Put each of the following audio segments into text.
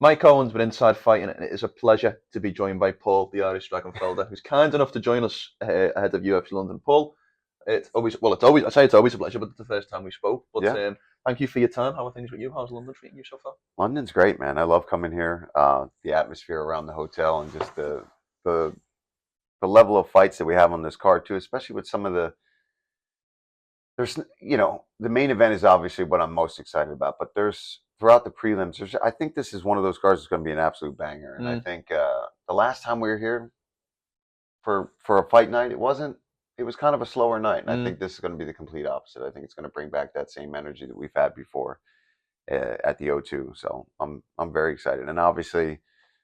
Mike Owens with Inside Fighting, and it is a pleasure to be joined by Paul, the Irish Dragon Felder, who's kind enough to join us ahead of UFC London. Paul, I say it's always a pleasure, but it's the first time we spoke. But Yeah, thank you for your time. How are things with you? How's London treating you so far? London's great, man. I love coming here. The atmosphere around the hotel and just the the level of fights that we have on this card too, especially with some of the there's the main event is obviously what I'm most excited about, but there's throughout the prelims. I think this is one of those cards that's going to be an absolute banger, and I Mm, think the last time we were here for a fight night, it wasn't. It was kind of a slower night, and I mm. think this is going to be the complete opposite. I think it's going to bring back that same energy that we've had before at the O2. So I'm very excited, and obviously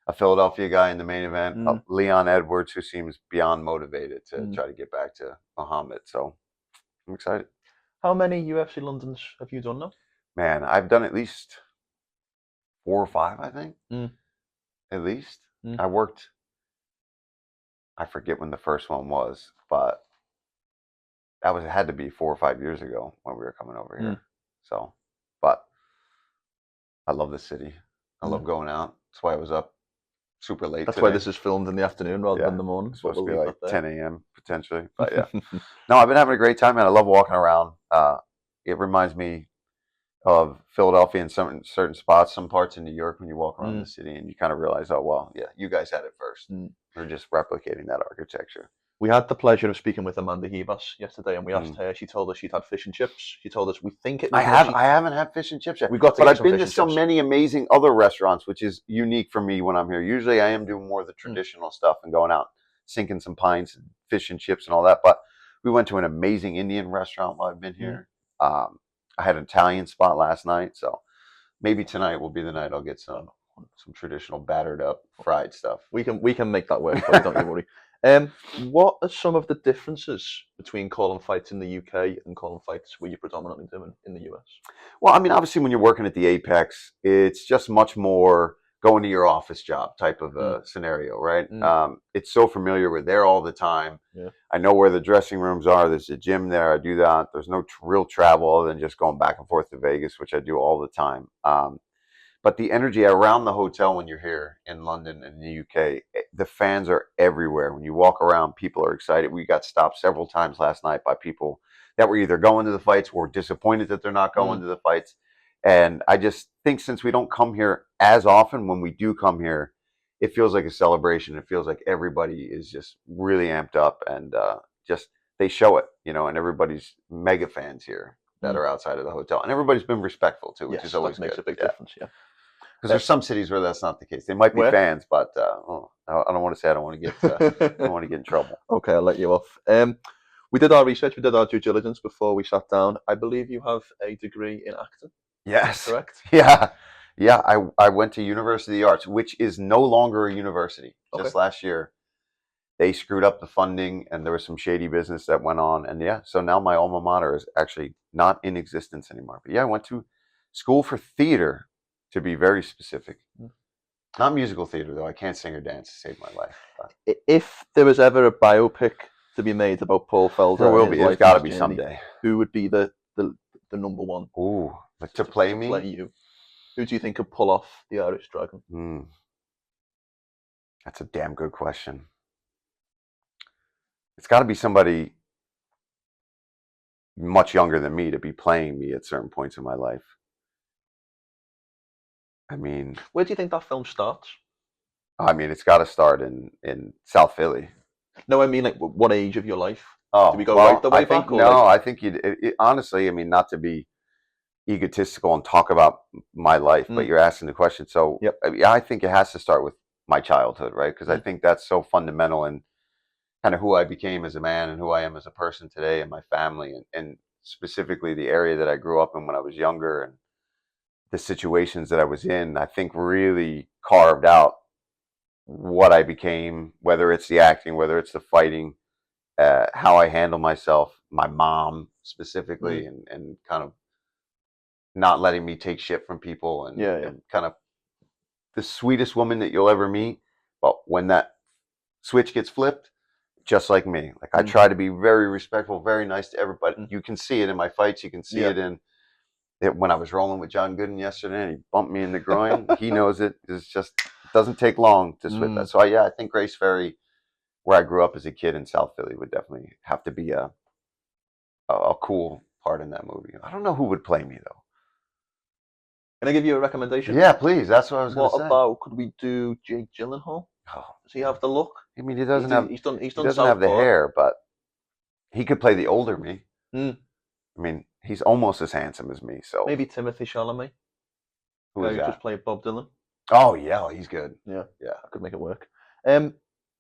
a Philadelphia guy in the main event, Mm, Leon Edwards, who seems beyond motivated to mm. try to get back to Muhammad. So I'm excited, How many UFC Londons have you done now? man. I've done at least 4 or 5, I think, Mm, at least. mm, I worked. I forget when the first one was, but it had to be 4 or 5 years ago when we were coming over mm, here. So, but I love the city. I mm. love going out. That's why I was up super late That's why today. this is filmed in the afternoon rather Yeah, than the morning, it's but supposed we'll to be leave like that there. 10 a.m. potentially, but yeah. No, I've been having a great time, man. I love walking around. It reminds me of Philadelphia in certain spots, some parts in New York when you walk around Mm, the city and you kind of realize, oh well, yeah, you guys had it first. mm. We're just replicating that architecture. We had the pleasure of speaking with Amanda Hibas yesterday, and we asked Mm. her. She told us she'd had fish and chips. She told us we think it I was more. have. I haven't had fish and chips yet, We've got to but get you I've some been fish to and so chips. many amazing other restaurants, which is unique for me when I'm here. Usually, I am doing more of the Mm, traditional stuff and going out, sinking some pints, and fish and chips, and all that. But we went to an amazing Indian restaurant while I've been mm. here. I had an Italian spot last night, so maybe tonight will be the night I'll get some traditional battered up fried stuff. We can make that work for you. Don't you worry. What are some of the differences between calling fights in the UK and calling fights where you're predominantly doing in the US? Well, I mean, obviously, when you're working at the Apex, it's just much more going to your office job type of Mm, a scenario, right? mm, It's so familiar. We're there all the time. yeah. I know where the dressing rooms are. There's a gym there. I do that. There's no real travel other than just going back and forth to Vegas, which I do all the time. But the energy around the hotel when you're here in London and the UK, the fans are everywhere. When you walk around, people are excited. We got stopped several times last night by people that were either going to the fights or disappointed that they're not going Mm, to the fights. And I just think since we don't come here as often, when we do come here, it feels like a celebration. It feels like everybody is just really amped up and just they show it, and everybody's mega fans here that mm. are outside of the hotel. And everybody's been respectful too, which is Yes, that always makes good. a big Yeah. difference. Yeah. Because Uh, there's some cities where that's not the case. They might be where? fans, but I don't want to say I don't want to get I don't want to get in trouble. Okay, I'll let you off. We did our research. We did our due diligence before we sat down. I believe you have a degree in acting. Is that Yes, correct? yeah, yeah. I went to University of the Arts, which is no longer a university. Okay. Just last year, they screwed up the funding, and there was some shady business that went on. And yeah, so now my alma mater is actually not in existence anymore. But yeah, I went to school for theater, to be very specific. Mm. Not musical theater though. I can't sing or dance to save my life. But If there was ever a biopic to be made about Paul there Felder and will his be. There's life and got to his be journey, someday. who would be the number one Ooh, like to to, play to play me? you? Who do you think could pull off the Irish Dragon? Hmm, that's a damn good question. It's got to be somebody much younger than me to be playing me at certain points in my life. I mean, Where do you think that film starts? it's got to start in South Philly. No, I mean like what age of your life? Do we Oh go right well, the I way think back, or like? no. I think honestly. I mean, not to be egotistical and talk about my life, but Mm, you're asking the question. So yep. I think it has to start with my childhood, right? Because I Mm, think that's so fundamental in kind of who I became as a man and who I am as a person today and my family and specifically the area that I grew up in when I was younger and the situations that I was in, I think really carved out what I became, whether it's the acting, whether it's the fighting, how I handle myself, my mom mm, specifically, and kind of not letting me take shit from people yeah, yeah. and kind of the sweetest woman that you'll ever meet. But when that switch gets flipped, just like me. Like I Mm, try to be very respectful, very nice to everybody. mm, You can see it in my fights. You can see yeah. it in when I was rolling with John Gooden yesterday and he bumped me in the groin, he knows it. It's just, it doesn't take long to switch that. So I think Grace Ferry, where I grew up as a kid in South Philly, would definitely have to be a cool part in that movie. I don't know who would play me though. Can I give you a recommendation? Yeah, please. That's what I was going to say. What about, could we do Jake Gyllenhaal? Oh, Does he have the look? I mean, he doesn't have. He's done He doesn't have the Southpaw. hair, but he could play the older me. Mm. I mean, he's almost as handsome as me. So Maybe Timothy Chalamet. who is that? Just played Bob Dylan. Oh yeah, he's good. Yeah, Yeah. I could make it work.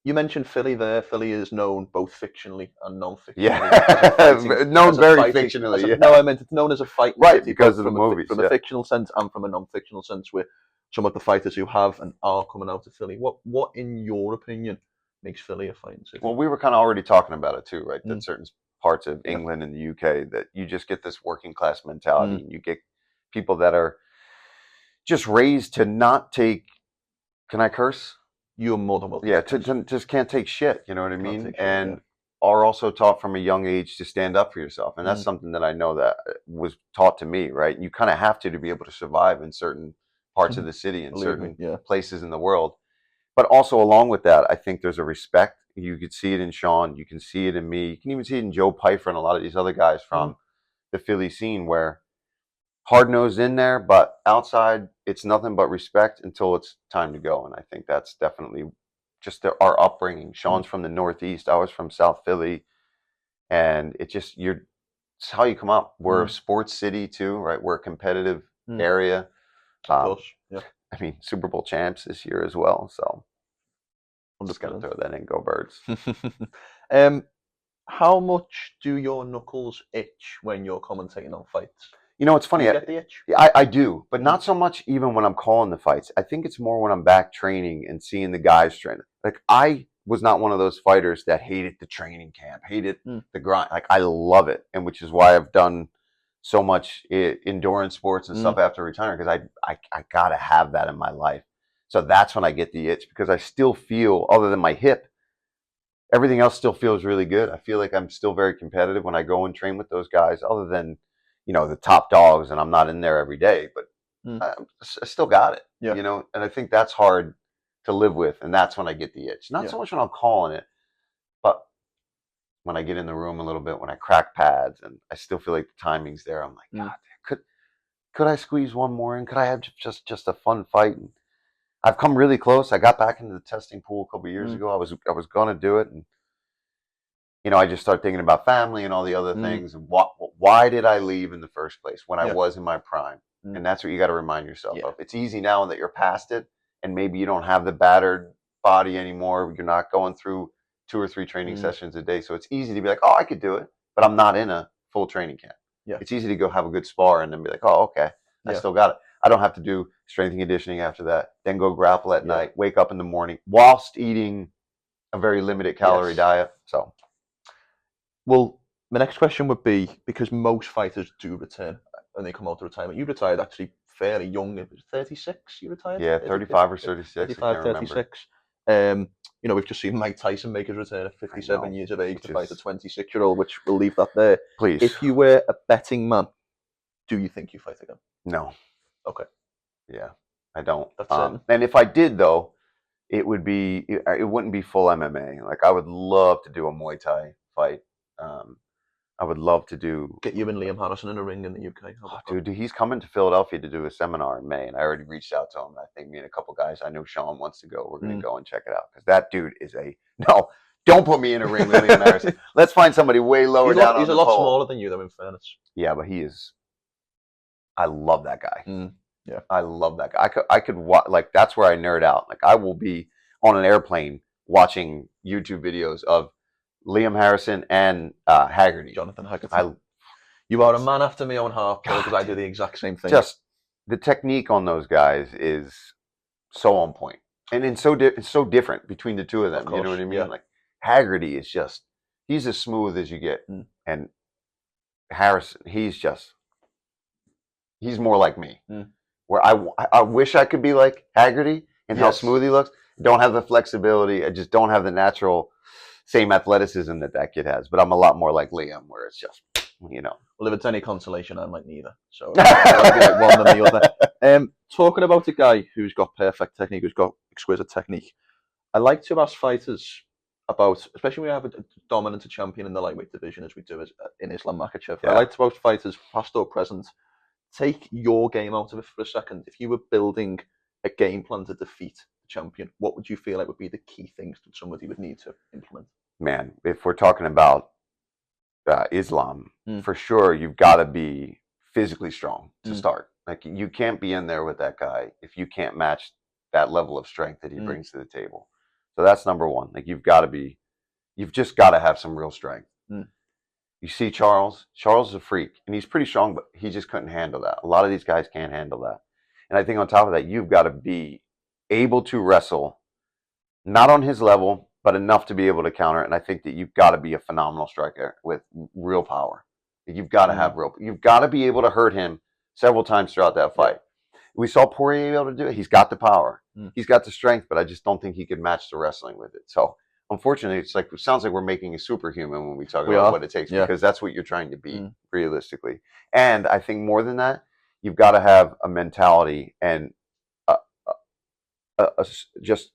You mentioned Philly there. Philly is known both fictionally and non-fictionally. Yeah, known very fictionally. Yeah. No, I meant it's known as a fighting right, city, because of the from movies. From a fictional sense and from a non-fictional sense, where some of the fighters who have and are coming out of Philly. What in your opinion makes Philly a fighting city? Well, we were kind of already talking about it too, right? That certain parts of England and the UK, that you just get this working class mentality. And you get people that are just raised to not take. Can I curse? You're more than welcome. Yeah, to just can't take shit. You know what I mean? And are also taught from a young age to stand up for yourself, and that's something that I know that was taught to me. Right? You kind of have to be able to survive in certain parts of the city and certain places in the world. But also along with that, I think there's a respect. You could see it in Sean. You can see it in me. You can even see it in Joe Pfeiffer and a lot of these other guys from the Philly scene, where hard-nosed in there, but outside it's nothing but respect until it's time to go. And I think that's definitely just our upbringing. Sean's from the Northeast. I was from South Philly. And it's how you come up. We're a sports city too, right? We're a competitive area. Of course, yeah. I mean, Super Bowl champs this year as well. So I'm just going to throw that in. Go Birds. How much do your knuckles itch when you're commentating on fights? You know, it's funny. Do you get the itch? I do, but not so much even when I'm calling the fights. I think it's more when I'm back training and seeing the guys train. Like, I was not one of those fighters that hated the training camp, hated the grind. Like, I love it, and which is why I've done so much endurance sports and stuff after retiring, because I gotta have that in my life. So that's when I get the itch, because I still feel, other than my hip, everything else still feels really good. I feel like I'm still very competitive when I go and train with those guys, other than, you know, the top dogs, and I'm not in there every day, but I still got it, you know, and I think that's hard to live with, and that's when I get the itch. Not so much when I'm calling it, but when I get in the room a little bit, when I crack pads, and I still feel like the timing's there. I'm like, God, could I squeeze one more in? Could I have just a fun fight? And I've come really close. I got back into the testing pool a couple of years ago. I was going to do it, and you know, I just started thinking about family and all the other things. And why did I leave in the first place when I was in my prime? And that's what you got to remind yourself of. It's easy now that you're past it, and maybe you don't have the battered body anymore. You're not going through 2 or 3 training sessions a day. So it's easy to be like, oh, I could do it, but I'm not in a full training camp. It's easy to go have a good spar and then be like, oh, okay, I still got it. I don't have to do strength and conditioning after that, then go grapple at night, wake up in the morning whilst eating a very limited calorie diet. So. Well, my next question would be, because most fighters do return when they come out of retirement. You retired actually fairly young. It was 36 you retired? Yeah, 35 or 36. 35, 36. You know, we've just seen Mike Tyson make his return at 57 years of age to fight a 26-year-old, which we'll leave that there. Please. If you were a betting man, do you think you fight again? No. Okay. Yeah, I don't. That's it. And if I did, though, it wouldn't be full MMA. Like, I would love to do a Muay Thai fight. I would love to get you and Liam Harrison in a ring in the UK. Dude, he's coming to Philadelphia to do a seminar in May, and I already reached out to him. I think me and a couple guys, I know Sean wants to go. We're going to go and check it out, because that dude is no. Don't put me in a ring with Liam Harrison. Let's find somebody way lower down. He's a lot smaller than you, though, in fairness. Yeah, but he is. I love that guy. Yeah, I love that guy. I could watch, like, that's where I nerd out. Like, I will be on an airplane watching YouTube videos of Liam Harrison and Haggerty. Jonathan Haggerty. You are a man after my own heart, because I do the exact same thing. Just the technique on those guys is so on point, and it's so different between the two of them. You know what I mean? Yeah. Like, Haggerty is he's as smooth as you get, and Harrison, he's more like me. Where I wish I could be like Haggerty and how smooth he looks. Don't have the flexibility. I just don't have the natural same athleticism that kid has. But I'm a lot more like Liam, where it's just you know. Well, if it's any consolation, I'm like neither. So I'll be like one than the other. Talking about a guy who's got perfect technique, who's got exquisite technique, I like to ask fighters about, especially when we have a dominant champion in the lightweight division, as we do in Islam Makhachev. I Yeah. like to ask fighters, past or present, take your game out of it for a second. If you were building a game plan to defeat the champion, what would you feel like would be the key things that somebody would need to implement? Man, if we're talking about Islam, for sure, you've got to be physically strong to start. Like, you can't be in there with that guy if you can't match that level of strength that he brings to the table. So that's number one. Like, you've just got to have some real strength. You see Charles is a freak, and he's pretty strong, but he just couldn't handle that. A lot of these guys can't handle that. And I think on top of that, you've got to be able to wrestle, not on his level, but enough to be able to counter. And I think that you've got to be a phenomenal striker with real power. You've got to have you've got to be able to hurt him several times throughout that fight. We saw Poirier be able to do it. He's got the power. He's got the strength, but I just don't think he could match the wrestling with it. So unfortunately, it sounds like we're making a superhuman when we talk about what it takes, because that's what you're trying to be realistically. And I think more than that, you've got to have a mentality and just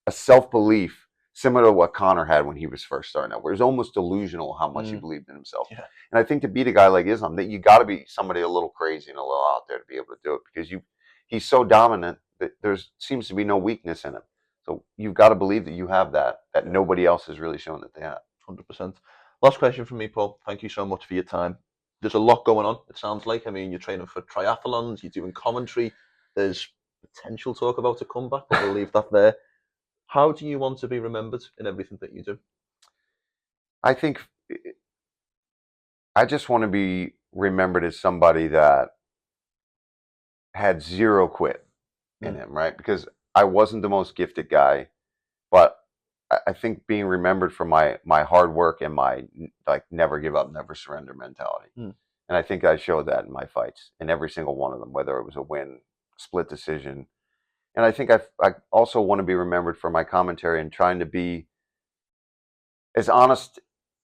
a self-belief similar to what Conor had when he was first starting out, where it was almost delusional how much he believed in himself. And I think to beat a guy like Islam, that you got to be somebody a little crazy and a little out there to be able to do it, because he's so dominant that there seems to be no weakness in him. So you've got to believe that you have that nobody else has really shown that they have. 100%. Last question from me, Paul. Thank you so much for your time. There's a lot going on, it sounds like. I mean, you're training for triathlons, you're doing commentary. There's potential talk about a comeback, but we'll leave that there. How do you want to be remembered in everything that you do? I think I just want to be remembered as somebody that had zero quit in him, right? Because I wasn't the most gifted guy, but I think being remembered for my hard work and my never give up, never surrender mentality. And I think I showed that in my fights, in every single one of them, whether it was a win, split decision. And I think I also want to be remembered for my commentary and trying to be as honest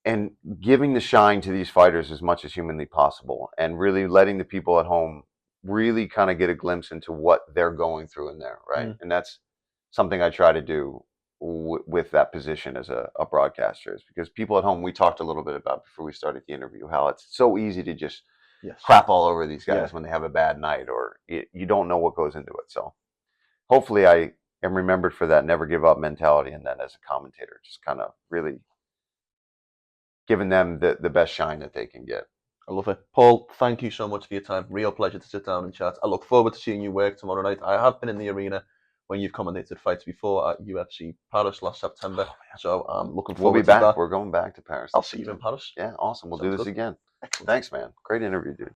and giving the shine to these fighters as much as humanly possible, and really letting the people at home really kind of get a glimpse into what they're going through in there, right? And that's something I try to do with that position as a broadcaster, is because people at home, we talked a little bit about before we started the interview, how it's so easy to just crap all over these guys when they have a bad night, or you don't know what goes into it. So hopefully I am remembered for that never give up mentality, and then as a commentator, just kind of really giving them the best shine that they can get. I love it. Paul, thank you so much for your time. Real pleasure to sit down and chat. I look forward to seeing you work tomorrow night. I have been in the arena when you've commentated fights before at UFC Paris last September. So I'm looking forward to that. We're going back to Paris. I'll see you in Paris. Yeah, awesome. We'll do this again. Excellent. Thanks, man. Great interview, dude.